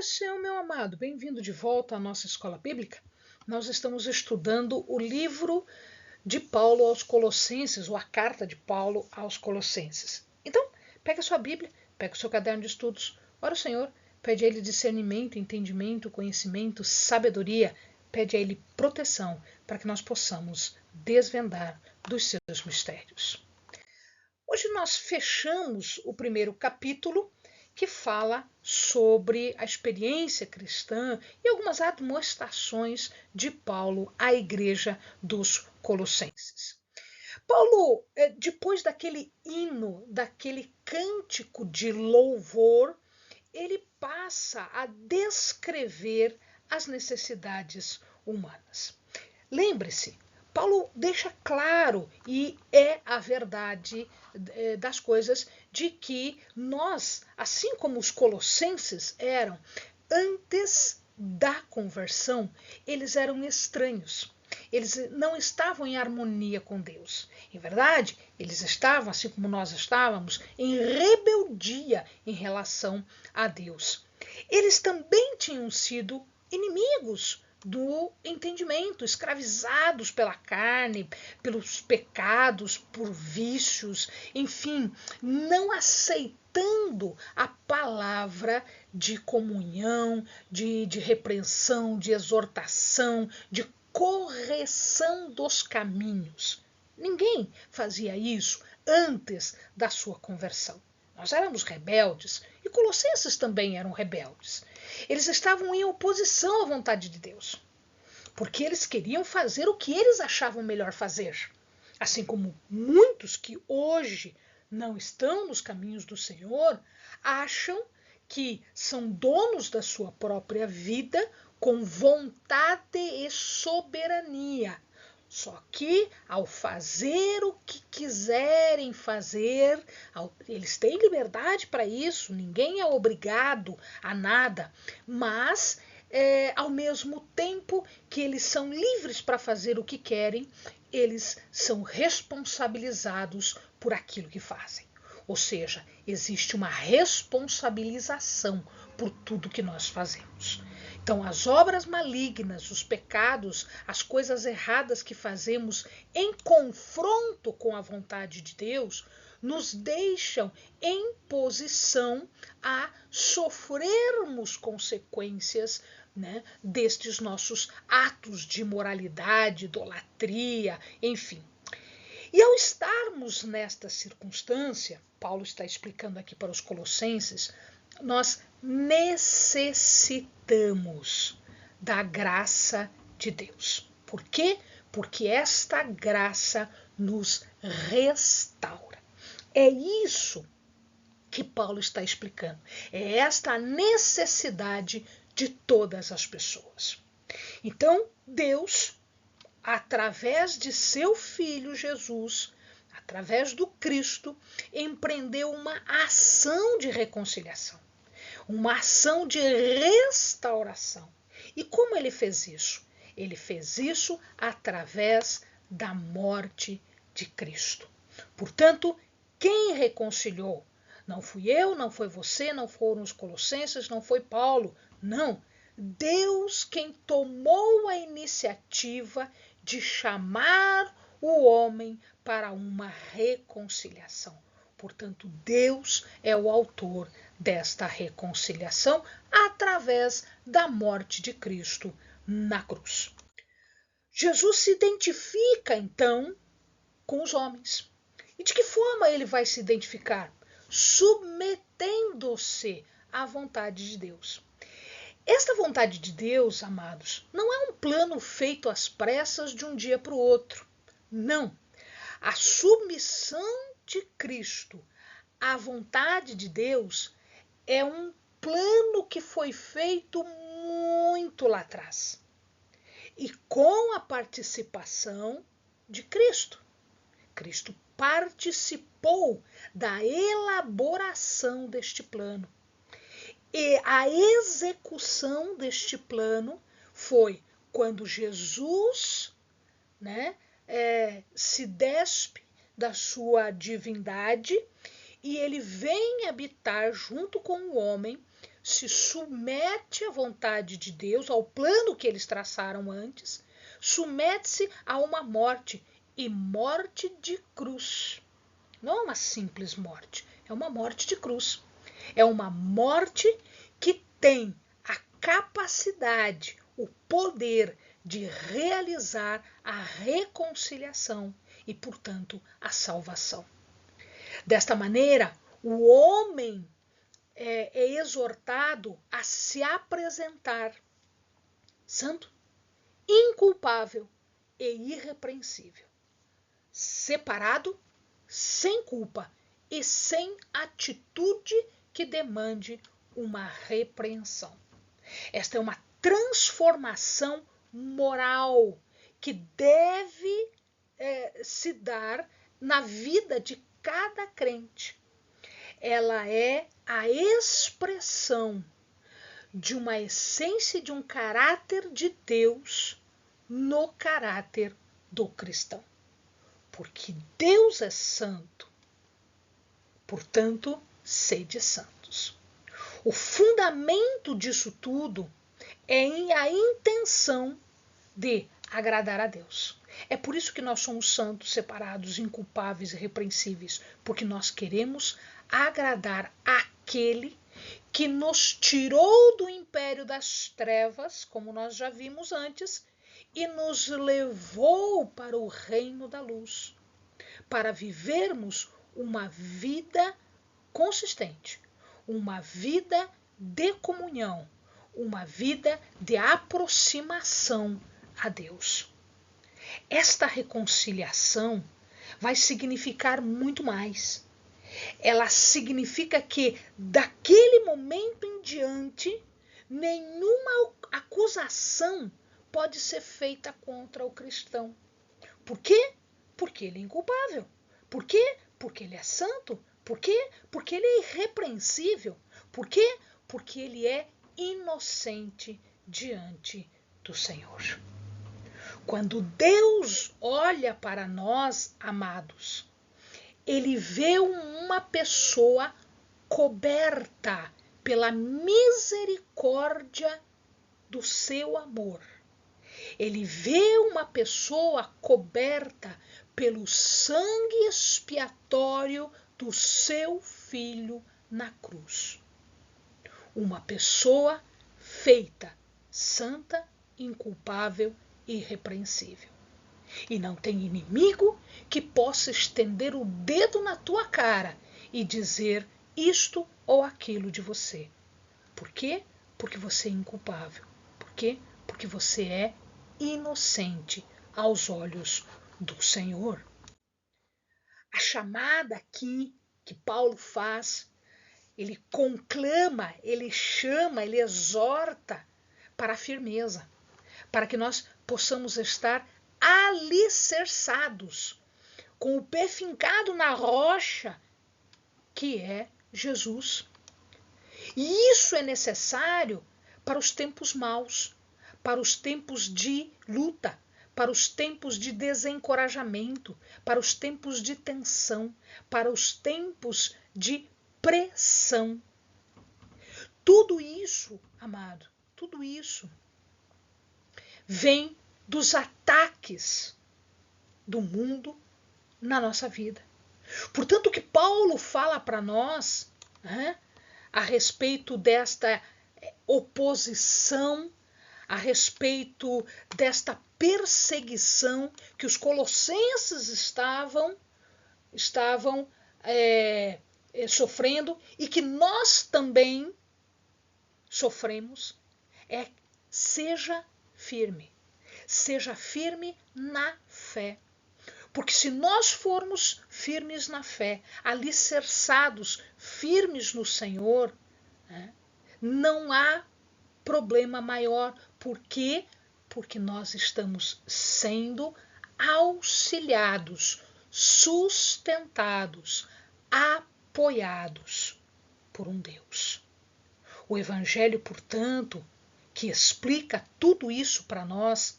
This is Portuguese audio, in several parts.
paz do Senhor, meu amado. Bem-vindo de volta à nossa escola bíblica. Nós estamos estudando o livro de Paulo aos Colossenses, ou a carta de Paulo aos Colossenses. Então, pega a sua Bíblia, pega o seu caderno de estudos, ora o Senhor, pede a Ele discernimento, entendimento, conhecimento, sabedoria, pede a Ele proteção para que nós possamos desvendar dos seus mistérios. Hoje nós fechamos o primeiro capítulo, que fala sobre a experiência cristã e algumas admoestações de Paulo à igreja dos Colossenses. Paulo, depois daquele hino, daquele cântico de louvor, ele passa a descrever as necessidades humanas. Lembre-se, Paulo deixa claro, e é a verdade das coisas, de que nós, assim como os colossenses eram, antes da conversão, eles eram estranhos. Eles não estavam em harmonia com Deus. Em verdade, eles estavam, assim como nós estávamos, em rebeldia em relação a Deus. Eles também tinham sido inimigos do entendimento, escravizados pela carne, pelos pecados, por vícios, enfim, não aceitando a palavra de comunhão, de repreensão, de exortação, de correção dos caminhos. Ninguém fazia isso antes da sua conversão. Nós éramos rebeldes e Colossenses também eram rebeldes. Eles estavam em oposição à vontade de Deus, porque eles queriam fazer o que eles achavam melhor fazer. Assim como muitos que hoje não estão nos caminhos do Senhor acham que são donos da sua própria vida com vontade e soberania. Só que, ao fazer o que quiserem fazer, eles têm liberdade para isso, ninguém é obrigado a nada, mas, ao mesmo tempo que eles são livres para fazer o que querem, eles são responsabilizados por aquilo que fazem. Ou seja, existe uma responsabilização por tudo que nós fazemos. Então, as obras malignas, os pecados, as coisas erradas que fazemos em confronto com a vontade de Deus, nos deixam em posição a sofrermos consequências, né, destes nossos atos de imoralidade, idolatria, enfim. E ao estarmos nesta circunstância, Paulo está explicando aqui para os colossenses, nós necessitamos da graça de Deus. Por quê? Porque esta graça nos restaura. É isso que Paulo está explicando. É esta a necessidade de todas as pessoas. Então, Deus, através de seu Filho Jesus, através do Cristo, empreendeu uma ação de reconciliação, uma ação de restauração. E como ele fez isso? Ele fez isso através da morte de Cristo. Portanto, quem reconciliou? Não fui eu, não foi você, não foram os colossenses, não foi Paulo. Não. Deus quem tomou a iniciativa de chamar o homem para uma reconciliação. Portanto, Deus é o autor desta reconciliação através da morte de Cristo na cruz. Jesus se identifica, então, com os homens. E de que forma ele vai se identificar? Submetendo-se à vontade de Deus. Esta vontade de Deus, amados, não é um plano feito às pressas de um dia para o outro. Não. A submissão de Cristo à vontade de Deus é um plano que foi feito muito lá atrás. E com a participação de Cristo. Cristo participou da elaboração deste plano. E a execução deste plano foi quando Jesus, né, se despe da sua divindade e ele vem habitar junto com o homem se submete à vontade de Deus, ao plano que eles traçaram antes, submete-se a uma morte, e morte de cruz. Não é uma simples morte, é uma morte de cruz. É uma morte que tem a capacidade, o poder de realizar a reconciliação e, portanto, a salvação. Desta maneira, o homem é exortado a se apresentar santo, inculpável e irrepreensível, separado, sem culpa e sem atitude que demande uma repreensão. Esta é uma transformação moral que deve se dar na vida de cada crente. Ela é a expressão de uma essência, de um caráter de Deus no caráter do cristão. Porque Deus é santo, portanto, sede santos. O fundamento disso tudo é a intenção de agradar a Deus. É por isso que nós somos santos, separados, inculpáveis e irrepreensíveis, porque nós queremos agradar aquele que nos tirou do império das trevas, como nós já vimos antes, e nos levou para o reino da luz, para vivermos uma vida consistente, uma vida de comunhão, uma vida de aproximação a Deus. Esta reconciliação vai significar muito mais. Ela significa que, daquele momento em diante, nenhuma acusação pode ser feita contra o cristão. Por quê? Porque ele é inculpável. Por quê? Porque ele é santo. Por quê? Porque ele é irrepreensível. Por quê? Porque ele é inocente diante do Senhor. Quando Deus olha para nós, amados, ele vê uma pessoa coberta pela misericórdia do seu amor. Ele vê uma pessoa coberta pelo sangue expiatório do seu Filho na cruz. Uma pessoa feita santa, inculpável e irrepreensível. E não tem inimigo que possa estender o dedo na tua cara e dizer isto ou aquilo de você. Por quê? Porque você é inculpável. Por quê? Porque você é inocente aos olhos do Senhor. A chamada aqui que Paulo faz, ele conclama, ele chama, ele exorta para a firmeza, para que nós possamos estar alicerçados, com o pé fincado na rocha, que é Jesus. E isso é necessário para os tempos maus, para os tempos de luta, para os tempos de desencorajamento, para os tempos de tensão, para os tempos de pressão. Tudo isso, amado, tudo isso vem dos ataques do mundo na nossa vida. Portanto, o que Paulo fala para nós, a respeito desta oposição, a respeito desta perseguição que os colossenses estavam sofrendo e que nós também sofremos, seja firme na fé. Porque se nós formos firmes na fé, alicerçados, firmes no Senhor, não há problema maior. Por quê? Porque nós estamos sendo auxiliados, sustentados, apoiados por um Deus. O Evangelho, portanto, que explica tudo isso para nós,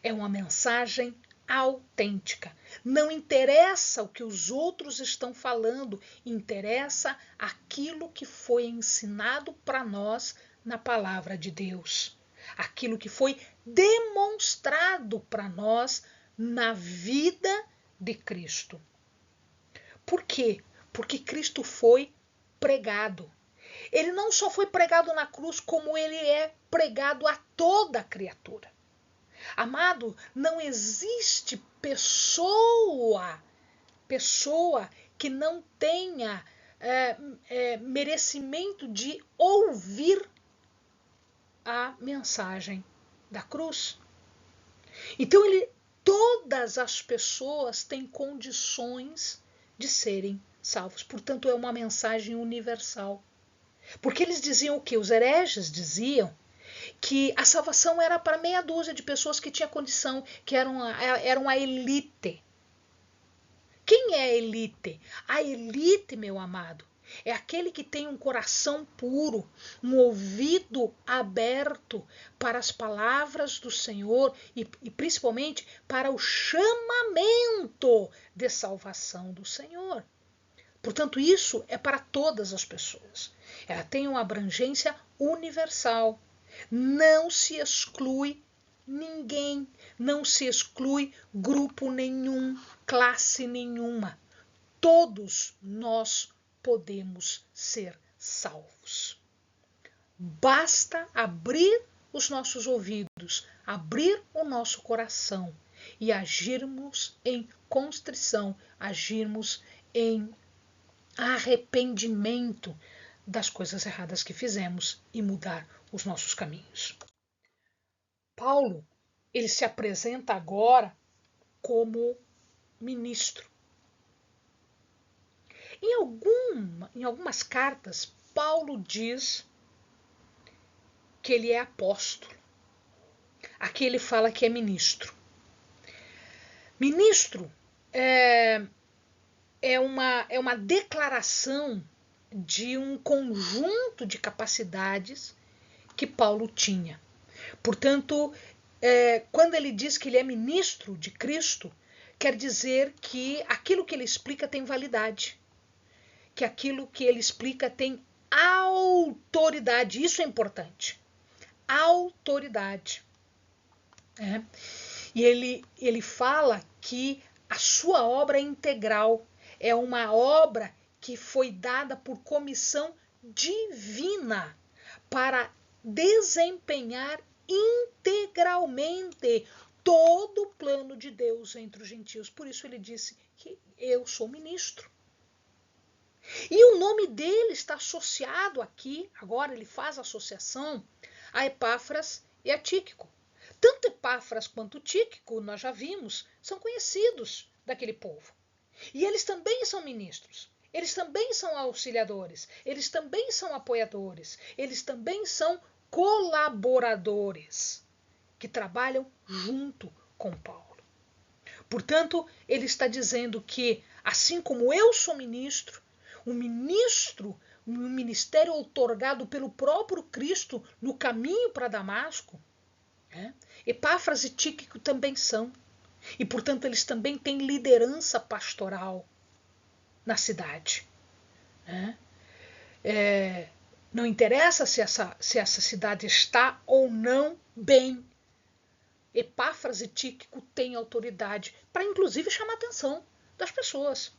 é uma mensagem autêntica. Não interessa o que os outros estão falando, interessa aquilo que foi ensinado para nós na palavra de Deus. Aquilo que foi demonstrado para nós na vida de Cristo. Por quê? Porque Cristo foi pregado. Ele não só foi pregado na cruz, como ele é pregado a toda a criatura. Amado, não existe pessoa que não tenha merecimento de ouvir a mensagem da cruz. Então, todas as pessoas têm condições de serem salvos. Portanto, é uma mensagem universal. Porque eles diziam o quê? Os hereges diziam que a salvação era para meia dúzia de pessoas que tinham condição, que eram a elite. Quem é a elite? A elite, meu amado, é aquele que tem um coração puro, um ouvido aberto para as palavras do Senhor e principalmente para o chamamento de salvação do Senhor. Portanto, isso é para todas as pessoas. Ela tem uma abrangência universal. Não se exclui ninguém, não se exclui grupo nenhum, classe nenhuma. Todos nós podemos ser salvos. Basta abrir os nossos ouvidos, abrir o nosso coração e agirmos em constrição, agirmos em arrependimento das coisas erradas que fizemos e mudar os nossos caminhos. Paulo, ele se apresenta agora como ministro. Em algumas cartas, Paulo diz que ele é apóstolo. Aqui ele fala que é ministro. Ministro é uma declaração de um conjunto de capacidades que Paulo tinha. Portanto, quando ele diz que ele é ministro de Cristo, quer dizer que aquilo que ele explica tem validade, que aquilo que ele explica tem autoridade. Isso é importante. Autoridade. E ele fala que a sua obra é integral, é uma obra que foi dada por comissão divina para desempenhar integralmente todo o plano de Deus entre os gentios. Por isso ele disse que eu sou ministro. E o nome dele está associado aqui, agora ele faz associação a Epáfras e a Tíquico. Tanto Epáfras quanto Tíquico, nós já vimos, são conhecidos daquele povo. E eles também são ministros, eles também são auxiliadores, eles também são apoiadores, eles também são colaboradores que trabalham junto com Paulo. Portanto, ele está dizendo que, assim como eu sou ministro, um ministério outorgado pelo próprio Cristo no caminho para Damasco, Epáfras e Tíquico também são. E, portanto, eles também têm liderança pastoral na cidade. Não interessa se essa cidade está ou não bem. Epáfras e Tíquico têm autoridade para, inclusive, chamar a atenção das pessoas.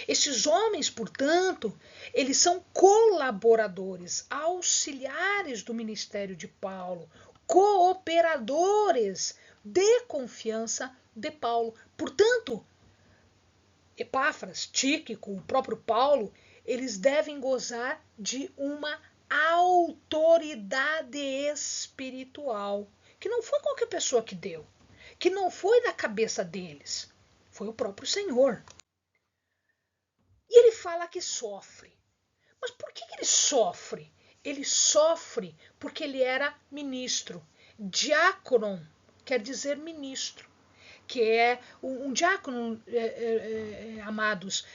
Esses homens, portanto, eles são colaboradores, auxiliares do ministério de Paulo, cooperadores de confiança de Paulo. Portanto, Epáfras, Tíquico, o próprio Paulo, eles devem gozar de uma autoridade espiritual, que não foi qualquer pessoa que deu, que não foi da cabeça deles, foi o próprio Senhor. E ele fala que sofre. Mas por que ele sofre? Ele sofre porque ele era ministro. Diáconon quer dizer ministro. que é um diácono, amados,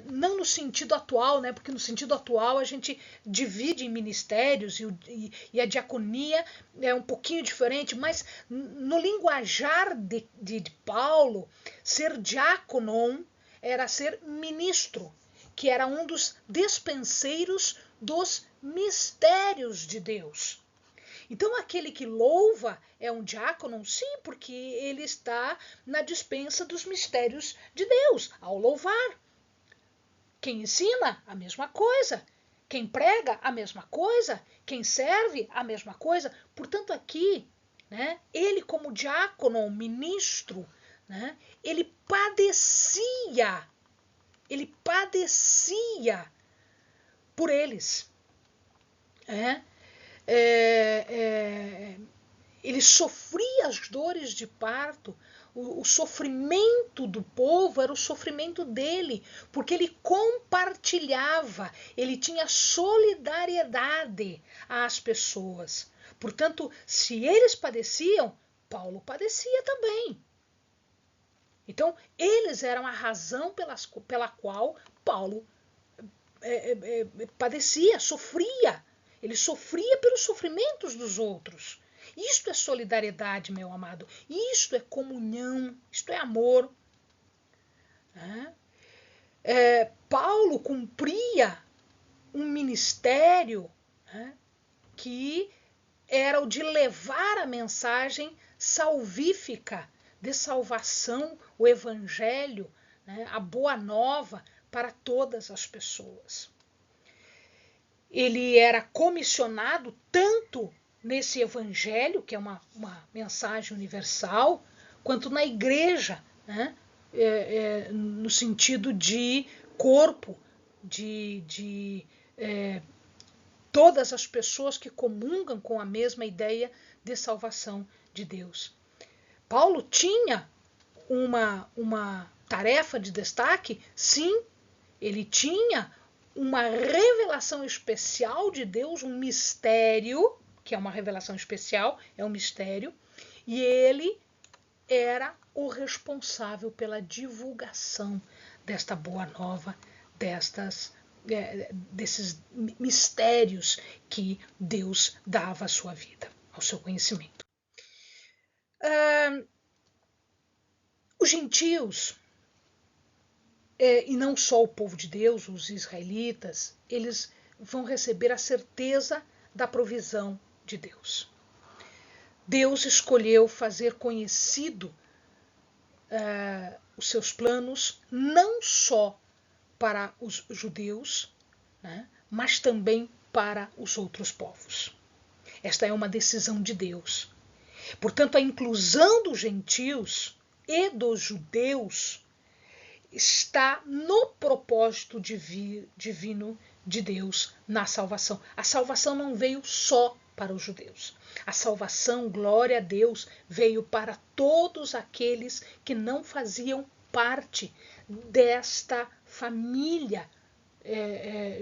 não no sentido atual, né, porque no sentido atual a gente divide em ministérios e a diaconia é um pouquinho diferente, mas no linguajar de Paulo, ser diácono era ser ministro, que era um dos despenseiros dos mistérios de Deus. Então, aquele que louva é um diácono? Sim, porque ele está na dispensa dos mistérios de Deus, ao louvar. Quem ensina, a mesma coisa. Quem prega, a mesma coisa. Quem serve, a mesma coisa. Portanto, aqui, né, ele como diácono, ministro, né, ele padecia por eles. Ele sofria as dores de parto, o sofrimento do povo era o sofrimento dele, porque ele compartilhava, ele tinha solidariedade às pessoas. Portanto, se eles padeciam, Paulo padecia também. Então, eles eram a razão pela qual Paulo padecia, sofria. Ele sofria pelos sofrimentos dos outros. Isto é solidariedade, meu amado. Isto é comunhão. Isto é amor. Paulo cumpria um ministério que era o de levar a mensagem salvífica de salvação, o evangelho, a boa nova para todas as pessoas. Ele era comissionado tanto nesse evangelho, que é uma mensagem universal, quanto na igreja, no sentido de corpo, de todas as pessoas que comungam com a mesma ideia de salvação de Deus. Paulo tinha uma tarefa de destaque? Sim, ele tinha uma revelação especial de Deus, um mistério, que é uma revelação especial, é um mistério, e ele era o responsável pela divulgação desta boa nova, desses mistérios que Deus dava à sua vida, ao seu conhecimento. Os gentios, e não só o povo de Deus, os israelitas, eles vão receber a certeza da provisão de Deus. Deus escolheu fazer conhecido os seus planos não só para os judeus, mas também para os outros povos. Esta é uma decisão de Deus. Portanto, a inclusão dos gentios e dos judeus está no propósito divino de Deus na salvação. A salvação não veio só para os judeus. A salvação, glória a Deus, veio para todos aqueles que não faziam parte desta família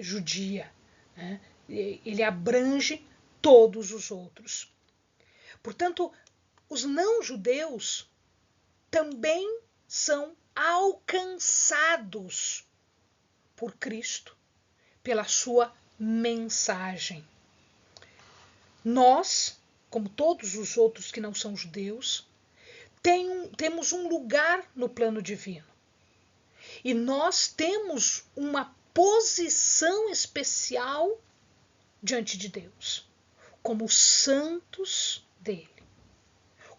judia. Ele abrange todos os outros. Portanto, os não-judeus também são alcançados por Cristo, pela sua mensagem. Nós, como todos os outros que não são judeus, temos um lugar no plano divino. E nós temos uma posição especial diante de Deus, como santos dele,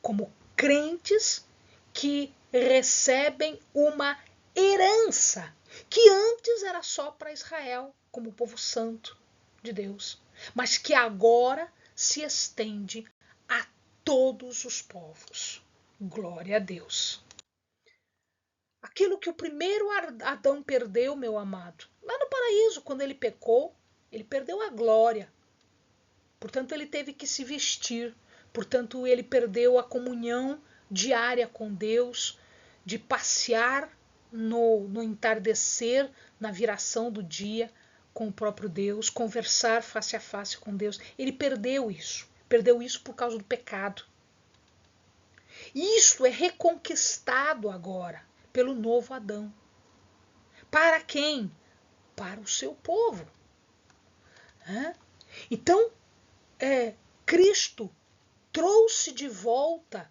como crentes que recebem uma herança que antes era só para Israel, como povo santo de Deus, mas que agora se estende a todos os povos. Glória a Deus. Aquilo que o primeiro Adão perdeu, meu amado, lá no paraíso, quando ele pecou, ele perdeu a glória. Portanto, ele teve que se vestir. Portanto, ele perdeu a comunhão diária com Deus, de passear no entardecer, na viração do dia com o próprio Deus, conversar face a face com Deus. Ele perdeu isso por causa do pecado. Isto é reconquistado agora pelo novo Adão. Para quem? Para o seu povo. Então, Cristo trouxe de volta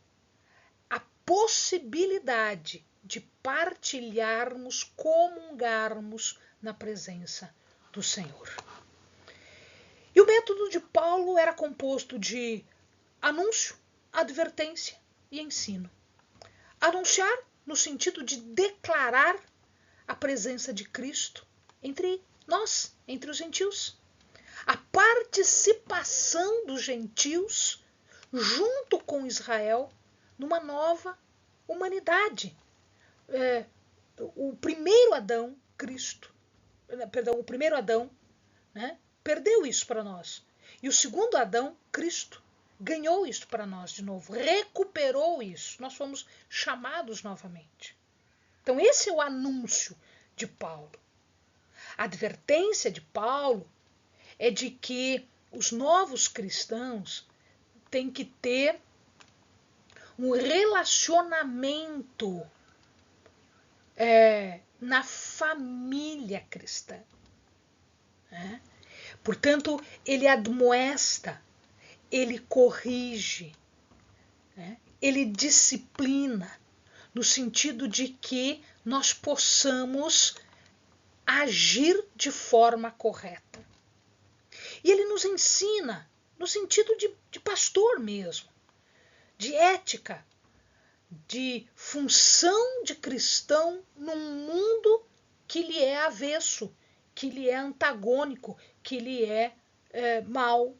a possibilidade de partilharmos, comungarmos na presença do Senhor. E o método de Paulo era composto de anúncio, advertência e ensino. Anunciar no sentido de declarar a presença de Cristo entre nós, entre os gentios. A participação dos gentios junto com Israel numa nova humanidade. O primeiro Adão, o primeiro Adão, perdeu isso para nós. E o segundo Adão, Cristo, ganhou isso para nós de novo, recuperou isso. Nós fomos chamados novamente. Então esse é o anúncio de Paulo. A advertência de Paulo é de que os novos cristãos têm que ter um relacionamento na família cristã. Portanto, ele admoesta, ele corrige, ele disciplina, no sentido de que nós possamos agir de forma correta. E ele nos ensina, no sentido de pastor mesmo, de ética, de função de cristão num mundo que lhe é avesso, que lhe é antagônico, que lhe é mau.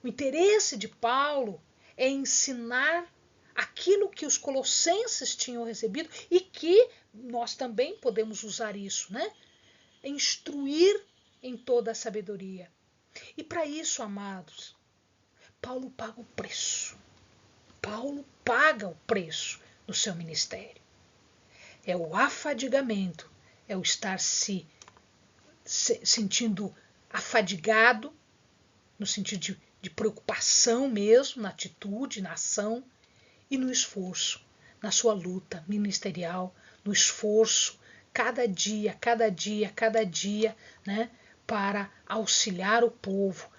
O interesse de Paulo é ensinar aquilo que os colossenses tinham recebido e que nós também podemos usar isso, instruir em toda a sabedoria. E para isso, amados, Paulo paga o preço. Paulo paga o preço no seu ministério. É o afadigamento, é o estar se sentindo afadigado, no sentido de preocupação mesmo, na atitude, na ação e no esforço, na sua luta ministerial, no esforço, cada dia, para auxiliar o povo,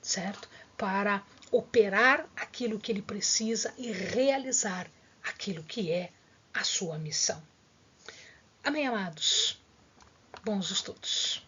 certo? Para operar aquilo que ele precisa e realizar aquilo que é a sua missão. Amém, amados? Bons estudos.